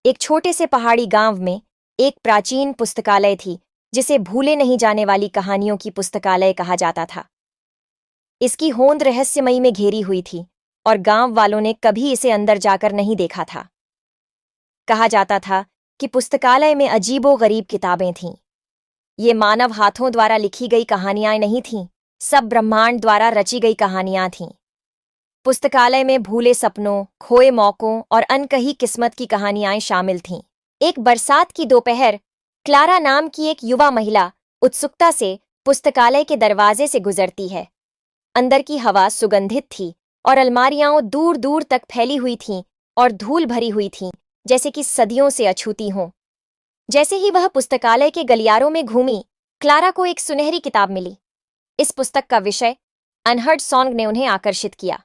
एक छोटे से पहाड़ी गांव में एक प्राचीन पुस्तकालय थी जिसे भूले नहीं जाने वाली कहानियों की पुस्तकालय कहा जाता था। इसकी होंद रहस्यमयी में घेरी हुई थी और गांव वालों ने कभी इसे अंदर जाकर नहीं देखा था। कहा जाता था कि पुस्तकालय में अजीबो-गरीब किताबें थीं। ये मानव हाथों द्वारा लिखी गई कहानियां नहीं थीं, सब ब्रह्मांड द्वारा रची गई कहानियां थीं। पुस्तकालय में भूले सपनों, खोए मौकों और अनकही किस्मत की कहानियां शामिल थीं। एक बरसात की दोपहर क्लारा नाम की एक युवा महिला उत्सुकता से पुस्तकालय के दरवाजे से गुजरती है। अंदर की हवा सुगंधित थी और अलमारियां दूर दूर तक फैली हुई थीं और धूल भरी हुई थीं, जैसे कि सदियों से अछूती हों। जैसे ही वह पुस्तकालय के गलियारों में घूमी, क्लारा को एक सुनहरी किताब मिली। इस पुस्तक का विषय अनहर्ड सॉन्ग ने उन्हें आकर्षित किया।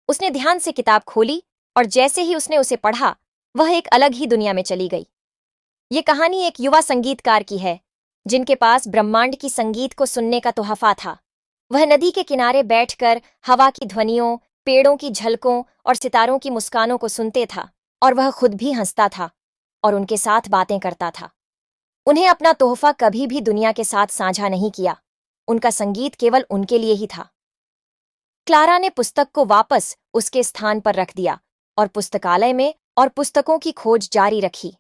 उसने ध्यान से किताब खोली और जैसे ही उसने उसे पढ़ा, वह एक अलग ही दुनिया में चली गई। ये कहानी एक युवा संगीतकार की है जिनके पास ब्रह्मांड की संगीत को सुनने का तोहफा था। वह नदी के किनारे बैठकर हवा की ध्वनियों, पेड़ों की झलकों और सितारों की मुस्कानों को सुनते था, और वह खुद भी हंसता था और उनके साथ बातें करता था। उन्हें अपना तोहफा कभी भी दुनिया के साथ साझा नहीं किया, उनका संगीत केवल उनके लिए ही था। क्लारा ने पुस्तक को वापस उसके स्थान पर रख दिया और पुस्तकालय में और पुस्तकों की खोज जारी रखी।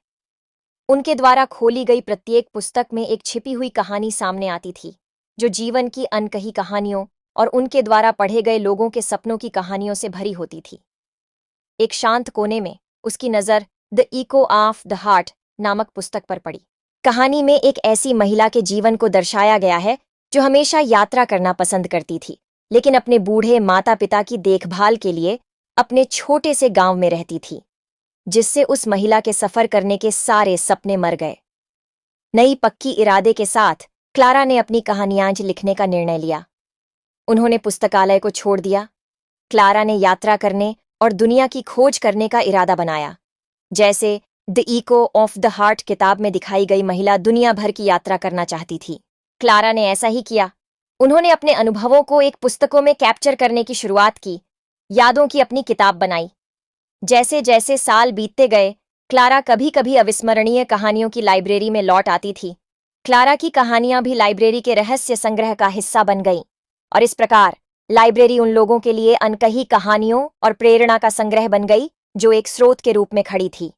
उनके द्वारा खोली गई प्रत्येक पुस्तक में एक छिपी हुई कहानी सामने आती थी, जो जीवन की अनकही कहानियों और उनके द्वारा पढ़े गए लोगों के सपनों की कहानियों से भरी होती थी। एक शांत कोने में उसकी नज़र the eco of the heart नामक पुस्तक पर पड़ी। कहानी में एक ऐसी महिला के जीवन को दर्शाया गया है जो हमेशा यात्रा करना पसंद करती थी, लेकिन अपने बूढ़े माता पिता की देखभाल के लिए अपने छोटे से गांव में रहती थी, जिससे उस महिला के सफर करने के सारे सपने मर गए। नई पक्की इरादे के साथ क्लारा ने अपनी कहानियां लिखने का निर्णय लिया। उन्होंने पुस्तकालय को छोड़ दिया। क्लारा ने यात्रा करने और दुनिया की खोज करने का इरादा बनाया, जैसे the eco of the heart किताब में दिखाई गई महिला दुनिया भर की यात्रा करना चाहती थी। क्लारा ने ऐसा ही किया। उन्होंने अपने अनुभवों को एक पुस्तकों में कैप्चर करने की शुरुआत की, यादों की अपनी किताब बनाई। जैसे जैसे साल बीतते गए, क्लारा कभी कभी अविस्मरणीय कहानियों की लाइब्रेरी में लौट आती थी। क्लारा की कहानियां भी लाइब्रेरी के रहस्य संग्रह का हिस्सा बन गईं, और इस प्रकार लाइब्रेरी उन लोगों के लिए अनकही कहानियों और प्रेरणा का संग्रह बन गई जो एक स्रोत के रूप में खड़ी थी।